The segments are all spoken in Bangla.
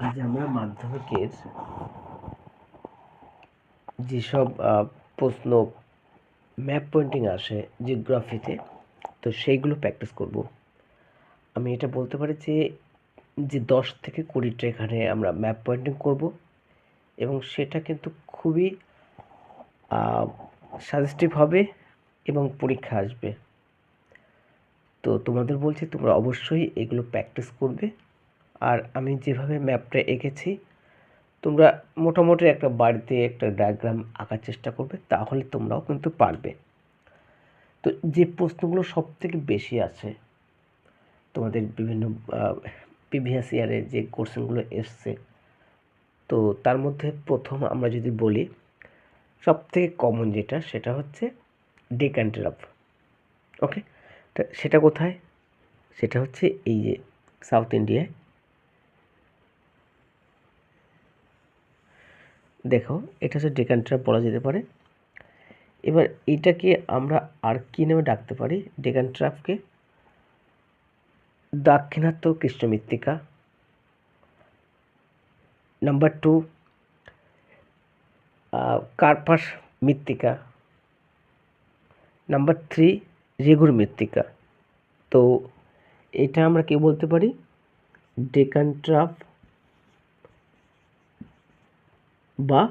আজ আমরা মাধ্যমিকের যেসব প্রশ্ন ম্যাপ পয়েন্টিং আসে জিওগ্রাফিতে, তো সেইগুলো প্র্যাকটিস করব। আমি এটা বলতে পারি যে 10 থেকে 20টা এখানে আমরা ম্যাপ পয়েন্টিং করব, এবং সেটা কিন্তু খুবই সাজেস্টিভ হবে এবং পরীক্ষা আসবে। তো তোমাদের বলছি তোমরা অবশ্যই এগুলো প্র্যাকটিস করবে। আর আমি যেভাবে ম্যাপটা এঁকেছি, তোমরা মোটামুটি একটা বাড়িতে একটা ডায়াগ্রাম আঁকার চেষ্টা করবে, তাহলে তোমরাও কিন্তু পারবে। তো যে প্রশ্নগুলো সব থেকে বেশি আছে তোমাদের বিভিন্ন প্রিভিয়াস ইয়ারে যে কোশ্চেনগুলো এসছে, তো তার মধ্যে প্রথম আমরা যদি বলি, সব থেকে কমন যেটা সেটা হচ্ছে ডেকান ট্রাপ। ওকে, তা সেটা কোথায়? সেটা হচ্ছে এই যে সাউথ ইন্ডিয়ায়। দেখো, এটা হচ্ছে ডেকান ট্রাপ বলা যেতে পারে। এবার এটাকে আমরা আর কি নামে ডাকতে পারি? ডেকান ট্রাপকে দাক্ষিণাত্য কৃষ্ণ মৃত্তিকা, নাম্বার 2 কার্পাস মৃত্তিকা, নাম্বার 3 রেগুর মৃত্তিকা। তো এটা আমরা কি বলতে পারি? ডেকান ট্রাপ বা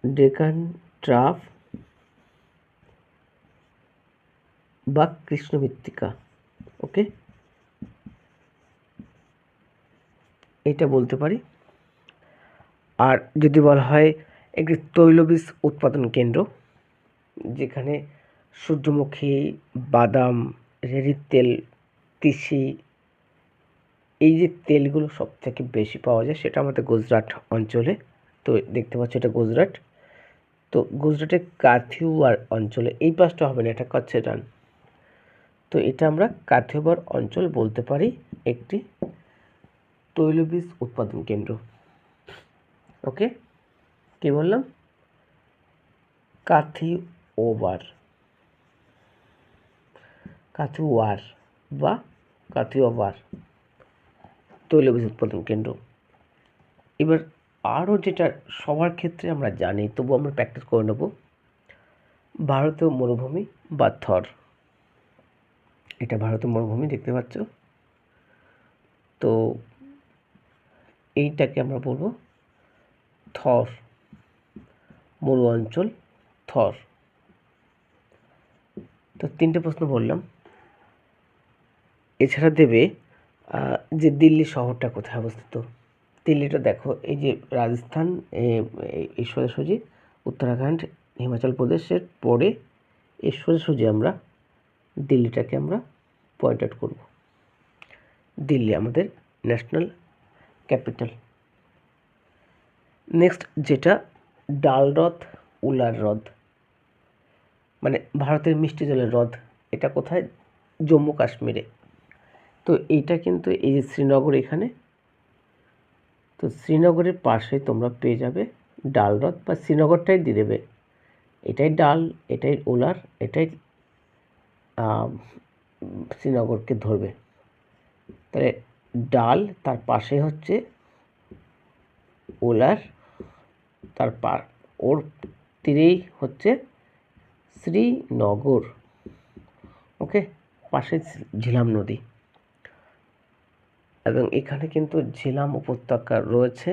ডেকান ট্রাপ বা কৃষ্ণ মৃত্তিকা। ওকে, এটা বলতে পারি। আর যদি বলা হয় একটি তৈলবীজ উৎপাদন কেন্দ্র, যেখানে সূর্যমুখী, বাদাম, রেড়ির তেল, কৃষি, এই যে তেলগুলো সব থেকে বেশি পাওয়া যায়, সেটা আমাদের গুজরাট অঞ্চলে। তো দেখতে পাচ্ছ এটা গুজরাট। তো গুজরাটের কাথিওয়াড় অঞ্চলে, এই পাশটা হবে না, এটা কচ্ছে রান। তো এটা আমরা কাথিওয়াড় অঞ্চল বলতে পারি, একটি তৈলবীজ উৎপাদন কেন্দ্র। ওকে, কি বললাম? কাথিওয়াড় বা কাথিওয়াড় তৈলবীজ উৎপাদন কেন্দ্র। এবার আরও যেটা সবার ক্ষেত্রে আমরা জানি, তবু আমরা প্র্যাকটিস করে নেব, ভারতীয় মরুভূমি বা থর। এটা ভারতীয় মরুভূমি, দেখতে পাচ্ছ। তো এইটাকে আমরা বলবো থর, মরু অঞ্চল, থর। তো 3টে প্রশ্ন বললাম। এছাড়া দেবে যে দিল্লি শহরটা কোথায় অবস্থিত। দিল্লিটা দেখো, এই যে রাজস্থান, এই সোজাসুজি উত্তরাখণ্ড, হিমাচল প্রদেশের পরে এই সোজাসুজি আমরা দিল্লিটাকে আমরা পয়েন্ট আউট করব। দিল্লি আমাদের ন্যাশনাল ক্যাপিটাল। নেক্সট যেটা ডাল হ্রদ, উলার হ্রদ, মানে ভারতের মিষ্টি জলের হ্রদ, এটা কোথায়? জম্মু কাশ্মীরে। তো এইটা কিন্তু এই যে শ্রীনগর এখানে, তো শ্রীনগরের পাশে তোমরা পেয়ে যাবে ডাল হ্রদ, বা শ্রীনগরটাই দিয়ে দেবে। এটাই ডাল, এটাই উলার, এটাই শ্রীনগরকে ধরবে। তাহলে ডাল, তার পাশে হচ্ছে উলার, তার ওর তীরেই হচ্ছে শ্রীনগর। ওকে, পাশে ঝিলাম নদী, এবং এখানে কিন্তু ঝিলাম উপত্যকা রয়েছে,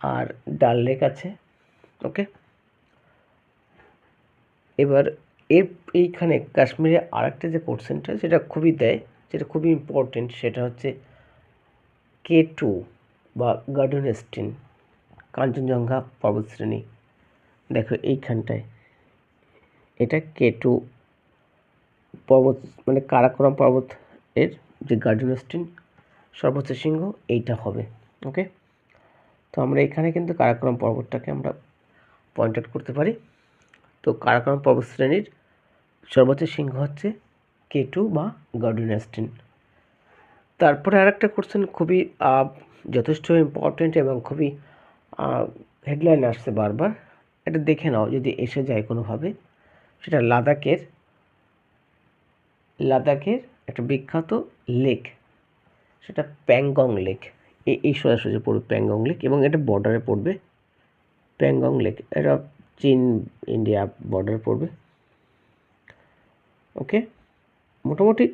আর ডাল লেক আছে। ওকে, এবার এইখানে কাশ্মীরে আরেকটা যে কোশ্চেনটা, যেটা খুবই দেয়, যেটা খুবই ইম্পর্টেন্ট, সেটা হচ্ছে K2 বা গার্ডেনস্টিন, কাঞ্চনজঙ্ঘা পর্বতশ্রেণী। দেখো এইখানটায় এটা K2 পর্বত, মানে কারাকোরাম পর্বত এর যে গার্ডেনস্টিন সর্বোচ্চ শৃঙ্গ, এইটা হবে। ওকে, তো আমরা এখানে কিন্তু কারাকোরাম পর্বতটাকে আমরা পয়েন্ট আউট করতে পারি। তো কারাকোরাম পর্বতশ্রেণীর সর্বোচ্চ শৃঙ্গ হচ্ছে K2 বা গার্ডেনস্টিন। তারপরে আরেকটা কোশ্চেন খুবই যথেষ্ট ইম্পর্টেন্ট এবং খুবই হেডলাইন আসছে বারবার, এটা দেখে নাও যদি এসে যায় কোনোভাবে। সেটা লাদাখের একটা বিখ্যাত লেক, সেটা প্যাংগং লেক। এই সোজাসুজি পড়বে প্যাংগং লেক, এবং এটা বর্ডারে পড়বে প্যাংগং লেক, এটা চীন ইন্ডিয়া বর্ডারে পড়বে। ওকে, মোটামুটি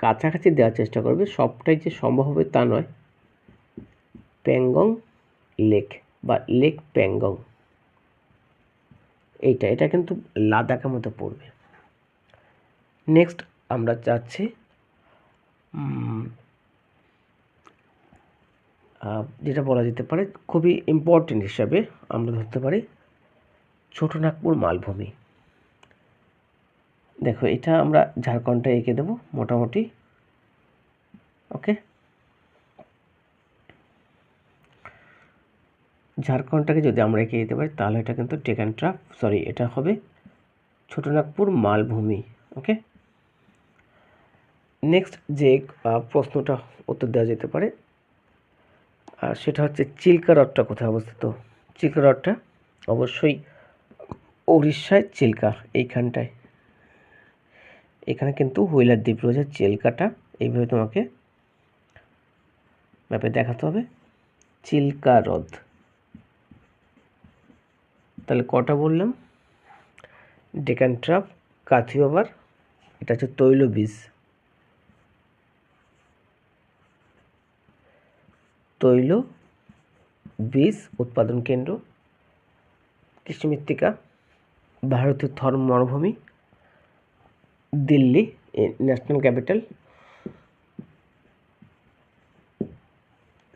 কাছাকাছি দেওয়ার চেষ্টা করবে, সবটাই যে সম্ভব হবে তা নয়। প্যাংগং লেক বা লেক প্যাংগং, এটা কিন্তু লাদাখের মধ্যে পড়বে। নেক্সট আমরা যাচ্ছি যেটা বলা যেতে পারে খুবই ইম্পর্টেন্ট হিসাবে আমরা ধরতে পারি ছোটনাগপুর মালভূমি। দেখো এটা আমরা ঝাড়খণ্ডটা এঁকে দেবো মোটামুটি। ওকে, ঝাড়খণ্ডটাকে যদি আমরা এঁকে দিতে পারি তাহলে এটা কিন্তু ডেকান ট্রাপ, সরি এটা হবে ছোটনাগপুর মালভূমি। ওকে, নেক্সট যে প্রশ্নটা উত্তর দেওয়া যেতে পারে সেটা হচ্ছে চিল্কা হ্রদটা কোথায় অবস্থিত। চিল্কা হ্রদটা অবশ্যই উড়িষ্যায় চিল্কা, এইখানটায়। এখানে কিন্তু হুইলার দ্বীপ রয়েছে, চিল্কাটা এইভাবে তোমাকে ম্যাপে দেখাতে হবে। চিল্কা হ্রদ, তাহলে কটা বললাম? ডেকান ট্রাপ, কাথিওভার, এটা হচ্ছে তৈলবীজ, তৈল বীজ উৎপাদন কেন্দ্র, কৃষি মৃত্তিকা, ভারতীয় থর মরুভূমি, দিল্লি ন্যাশনাল ক্যাপিটাল,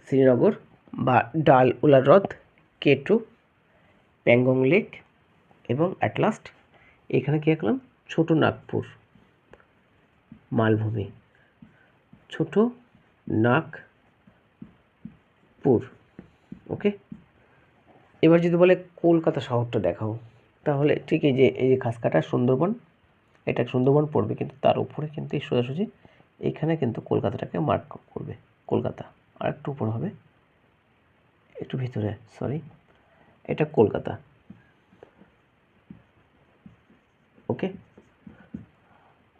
শ্রীনগর বা ডাল উলা হ্রদ, কেটু, প্যাংগং লেক, এবং অ্যাট লাস্ট এখানে কী আঁকলাম? ছোট নাগপুর মালভূমি, ছোট নাগপুর। ওকে, এবার যদি বলে কলকাতা শহরটা দেখাও, তাহলে ঠিক এই যে খাসকাটা সুন্দরবন, এটা সুন্দরবন পড়বে, কিন্তু তার উপরে কিন্তু এই সোজাসুজি এখানে কিন্তু কলকাতাটাকে মার্ক করবে। কলকাতা আর একটু উপর হবে, একটু ভিতরে, সরি, এটা কলকাতা। ওকে,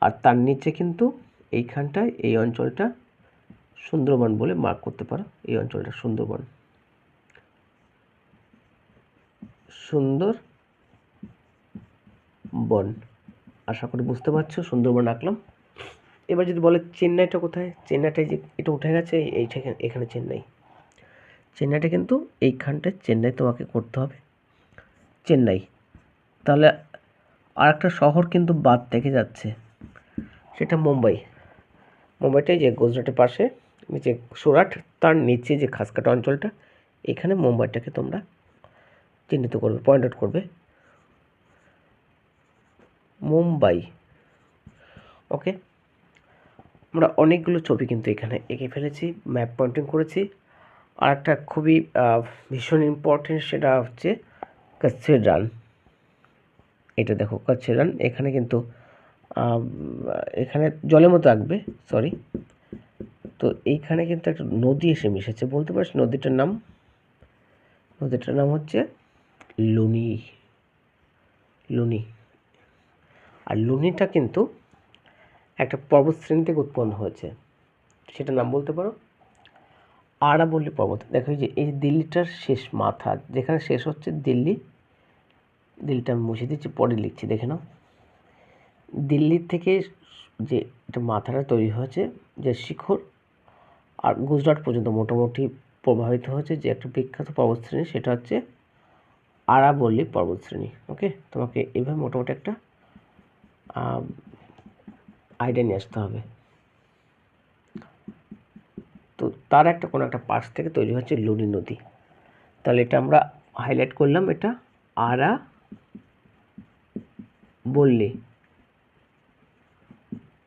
আর তার নিচে কিন্তু এইখানটায় এই অঞ্চলটা সুন্দরবন বলে মার্ক করতে পারো। এই অঞ্চলটা সুন্দরবন, সুন্দরবন। আশা করি বুঝতে পারছো, সুন্দরবন আঁকলাম। এবার যদি বলে চেন্নাইটা কোথায়, চেন্নাইটাই যে এটা উঠে গেছে, এইটা এখানে চেন্নাই। চেন্নাইটা কিন্তু এইখানটায় চেন্নাই তোমাকে করতে হবে, চেন্নাই। তাহলে আর একটা শহর কিন্তু বাদ থেকে যাচ্ছে, সেটা মুম্বাই। মুম্বাইটাই যে গুজরাটের পাশে নিচে সুরাট, তার নিচে যে খাসকাটা অঞ্চলটা, এখানে মুম্বাইটাকে তোমরা চিহ্নিত করবে, পয়েন্ট আউট করবে, মুম্বাই। ওকে, আমরা অনেকগুলো ছবি কিন্তু এখানে এঁকে ফেলেছি, ম্যাপ পয়েন্টিং করেছি। আর একটা খুবই ভীষণ ইম্পর্টেন্ট, সেটা হচ্ছে কচ্ছের রান। এটা দেখো কচ্ছের রান, এখানে কিন্তু এখানে জলের মতো আঁকবে, সরি। তো এইখানে কিন্তু একটা নদী এসে মিশেছে, বলতে পারিস নদীটার নাম? নদীটার নাম হচ্ছে লুনি, লুনি। আর লুনিটা কিন্তু একটা পর্বতশ্রেণী থেকে উৎপন্ন হয়েছে, সেটা নাম বলতে পারো আরাবল্লী পর্বত। দেখো যে এই দিল্লিটার শেষ মাথা, যেখানে শেষ হচ্ছে দিল্লি, দিল্লিটা আমি মুছে দিচ্ছি, পরে লিখছি, দেখে নাও। দিল্লির থেকে যে এটা মাথাটা তৈরি হয়েছে, যে শিখর, আর গুজরাট পর্যন্ত মোটামুটি প্রভাবিত হয়েছে যে একটা বিখ্যাত পর্বতশ্রেণী, সেটা হচ্ছে আরাবল্লী পর্বতশ্রেণী। ওকে, তোমাকে এইভাবে মোটামুটি একটা আইডিয়া নিয়ে আসতে হবে। তো তার একটা কোনো একটা পাশ থেকে তৈরি হচ্ছে লুনি নদী। তাহলে এটা আমরা হাইলাইট করলাম, এটা আরাবল্লী,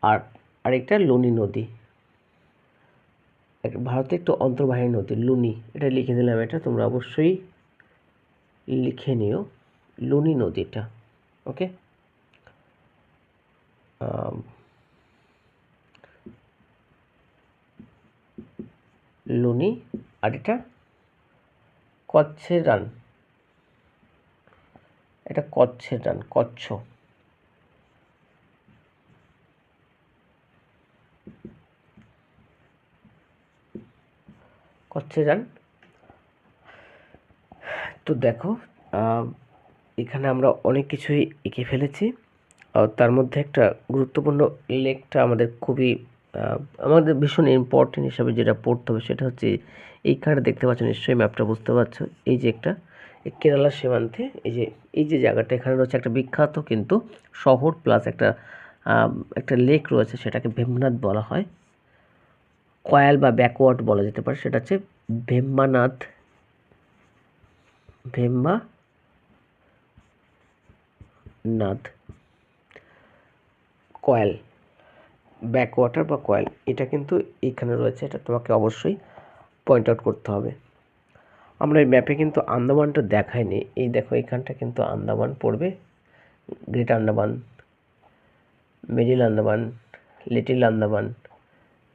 আর আরেকটা লুনি নদী, ভারতের একটু অন্তর্বাহিনী নদী লুনি, এটা লিখে দিলাম। এটা তোমরা অবশ্যই লিখে নিও, লুনি নদীটা। ওকে, লুনি। আর এটা কচ্ছের রান, এটা কচ্ছের রান, কচ্ছ। কচ্ছে যান। তো দেখো এখানে আমরা অনেক কিছুই এঁকে ফেলেছি। তার মধ্যে একটা গুরুত্বপূর্ণ লেকটা আমাদের খুবই আমাদের ভীষণ ইম্পর্টেন্ট হিসাবে যেটা পড়তে হবে সেটা হচ্ছে এইখানে দেখতে পাচ্ছ, নিশ্চয়ই ম্যাপটা বুঝতে পারছো। এই যে একটা কেরালা সীমান্তে এই যে জায়গাটা, এখানে রয়েছে একটা বিখ্যাত কিন্তু শহর প্লাস একটা লেক রয়েছে, সেটাকে ভেম্বনাথ বলা হয়। কয়াল বা ব্যাকওয়ার্ড বলা যেতে পারে, সেটা হচ্ছে ভেম্বানাথ কয়াল, ব্যাকওয়াটার বা কয়াল, এটা কিন্তু এখানে রয়েছে। এটা তোমাকে অবশ্যই পয়েন্ট আউট করতে হবে। আমরা এই ম্যাপে কিন্তু আন্দামানটা দেখাইনি। এই দেখো এখানটা কিন্তু আন্দামান পড়বে, great Andaman, middle Andaman, little Andaman,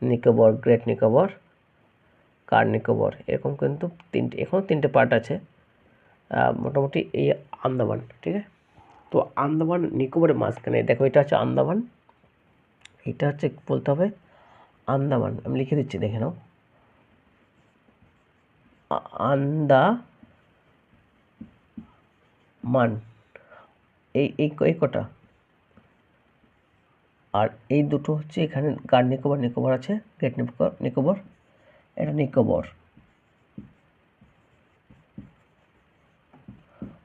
Nicobar, great Nicobar, Car Nicobar, এরকম কিন্তু এখনও তিনটে পার্ট আছে মোটামুটি এই আন্দামান। ঠিক আছে, তো আন্দামান নিকোবরের মাঝখানে দেখো এটা হচ্ছে আন্দামান, এটা হচ্ছে বলতে হবে আন্দামান। আমি লিখে দিচ্ছি, দেখে নাও, আন্দামান, এই কটা। আর এই দুটো হচ্ছে এখানে কার নিকোবর, নিকোবর আছে, গ্রেট নিকোবর, এটা নিকোবর।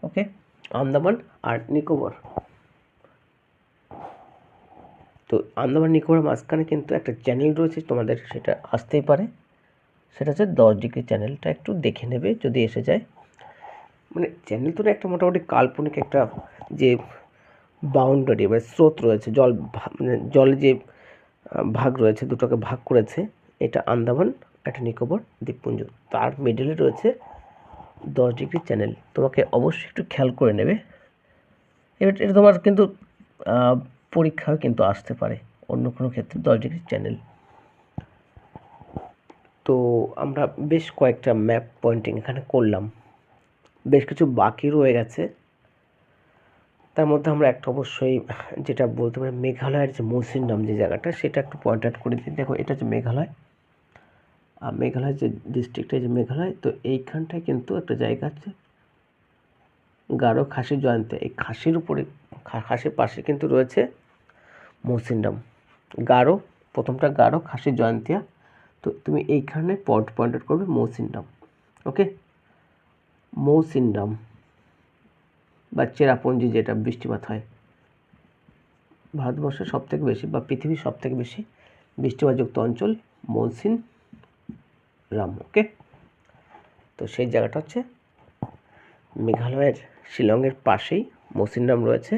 ওকে, আন্দামান আর নিকোবর। তো আন্দামান নিকোবরের মাঝখানে কিন্তু একটা চ্যানেল রয়েছে, তোমাদের সেটা আসতেই পারে, সেটা হচ্ছে 10 ডিগ্রি চ্যানেলটা একটু দেখে নেবে যদি এসে যায়। মানে চ্যানেল তো একটা মোটামুটি কাল্পনিক একটা যে বাউন্ডারি বা স্রোত রয়েছে, মানে জলের যে ভাগ রয়েছে, দুটোকে ভাগ করেছে, এটা আন্দামান, একটা নিকোবর দ্বীপপুঞ্জ, তার মিডলে রয়েছে 10 ডিগ্রি চ্যানেল। তোমাকে অবশ্যই একটু খেয়াল করে নেবে। এবার এটা তোমার কিন্তু পরীক্ষাও কিন্তু আসতে পারে অন্য কোনো ক্ষেত্রে 10 ডিগ্রি চ্যানেল। তো আমরা বেশ কয়েকটা ম্যাপ পয়েন্টিং এখানে করলাম, বেশ কিছু বাকি রয়ে গেছে। তার মধ্যে আমরা একটা অবশ্যই যেটা বলতে পারি, মেঘালয়ের যে মৌসিনরাম যে জায়গাটা, সেটা একটু পয়েন্ট আউট করে দিই। দেখো এটা হচ্ছে মেঘালয়, আর মেঘালয় যে ডিস্ট্রিক্টটা, যে মেঘালয়, তো এইখানটায় কিন্তু একটা জায়গা আছে গারো খাসি জয়ন্তী। এই খাসির উপরে, খাসির পাশে কিন্তু রয়েছে মৌসিনরাম। গারো, প্রথমটা গারো, খাসি জয়ন্তিয়া। তো তুমি এইখানে পয়েন্ট আউট করবে মৌসিনরাম। ওকে, মৌসিনরাম বা চেরাপুঞ্জি, যেটা বৃষ্টিপাত হয় ভারতবর্ষের সবথেকে বেশি বা পৃথিবীর সবথেকে বেশি বৃষ্টিপাতযুক্ত অঞ্চল মৌসিনরাম। ওকে, তো সেই জায়গাটা হচ্ছে মেঘালয়ের শিলংয়ের পাশেই মৌসিনরাম রয়েছে।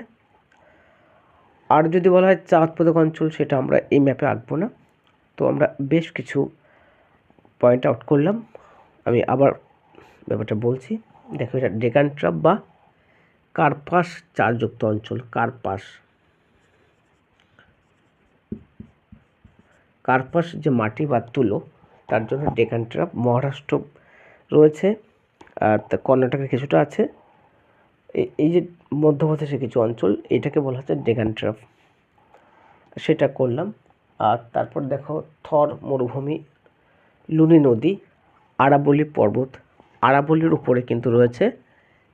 আর যদি বলা হয় চাঁদ পদক অঞ্চল, সেটা আমরা এই ম্যাপে আঁকবো না। তো আমরা বেশ কিছু পয়েন্ট আউট করলাম। আমি আবার ব্যাপারটা বলছি, দেখো এটা ডেকান ট্রাপ বা কার্পাস চার্জযুক্ত অঞ্চল। কার্পাস যে মাটি বা তুলো, তার জন্য ডেকান ট্রাপ। মহারাষ্ট্র রয়েছে, আর কর্ণাটকের কিছুটা আছে, এই যে মধ্যপ্রদেশের কিছু অঞ্চল, এটাকে বলা হচ্ছে ডেকান ট্রাপ, সেটা করলাম। আর তারপর দেখো থর মরুভূমি, লুনি নদী, আরাবলি পর্বত। আরাবলির উপরে কিন্তু রয়েছে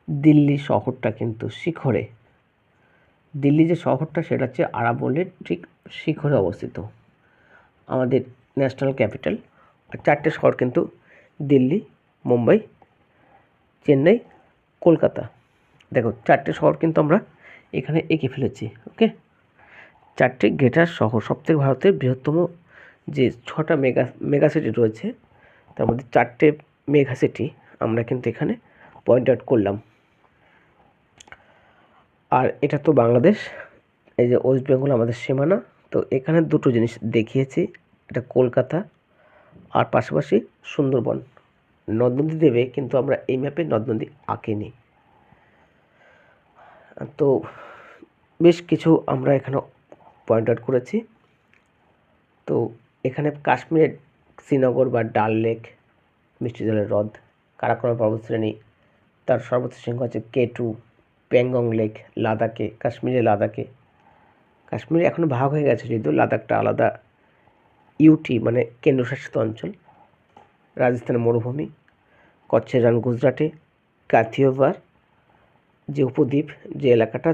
দিল্লি শহরটা, কিন্তু শিখরে। দিল্লি যে শহরটা, সেটা হচ্ছে আরাবলির ঠিক শিখরে অবস্থিত, আমাদের ন্যাশনাল ক্যাপিটাল। আর 4টে শহর কিন্তু দিল্লি, মুম্বাই, চেন্নাই, কলকাতা। দেখো 4টে শহর কিন্তু আমরা এখানে এঁকে ফেলেছি। ওকে, 4টে গ্রেটার শহর, সবথেকে ভারতের বৃহত্তম যে 6টা মেগা সিটি রয়েছে, তার মধ্যে 4টে মেগা সিটি আমরা কিন্তু এখানে পয়েন্ট আউট করলাম। আর এটা তো বাংলাদেশ, এই যে ওয়েস্ট বেঙ্গল আমাদের সীমানা। তো এখানে দুটো জিনিস দেখিয়েছি, এটা কলকাতা আর পাশাপাশি সুন্দরবন। নদ নদী দেবে, কিন্তু আমরা এই ম্যাপে নদ নদী আঁকিনি। তো বেশ কিছু আমরা এখানে পয়েন্ট আউট করেছি। তো এখানে কাশ্মীরের শ্রীনগর বা ডাল লেক, মিষ্টি জলের হ্রদ, কারাকোরাম পর্বতশ্রেণী, তার সর্বোচ্চ শৃঙ্গ হচ্ছে K2, প্যাংগং লেক লাদাখে, কাশ্মীরে এখনও ভাগ হয়ে গেছে, যদিও লাদাখটা আলাদা ইউটি মানে কেন্দ্রশাসিত অঞ্চল। রাজস্থানের মরুভূমি, কচ্ছের রান গুজরাটে, কাথিয়াওয়াড় যে উপদ্বীপ যে এলাকাটা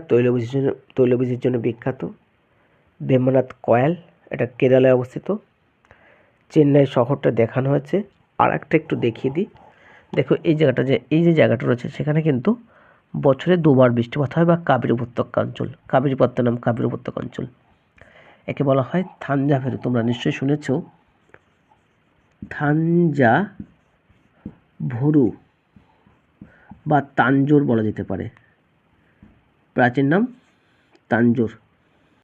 তৈলবীজের জন্য বিখ্যাত, ভেম্বনাথ কয়াল এটা কেরালায় অবস্থিত। চেন্নাই শহরটা দেখানো হয়েছে। আর একটা একটু দেখিয়ে দিই, দেখো এই যে জায়গাটা রয়েছে সেখানে কিন্তু বছরে 2বার বৃষ্টিপাত হয়, বা কাবেরী উপত্যকা অঞ্চল, কাবেরীপত্তনম কাবেরী উপত্যকা অঞ্চল, একে বলা হয় থাঞ্জাভেরু। তোমরা নিশ্চয়ই শুনেছ থাঞ্জাভুরু বা তাঞ্জোর বলা যেতে পারে, প্রাচীন নাম তাঞ্জোর।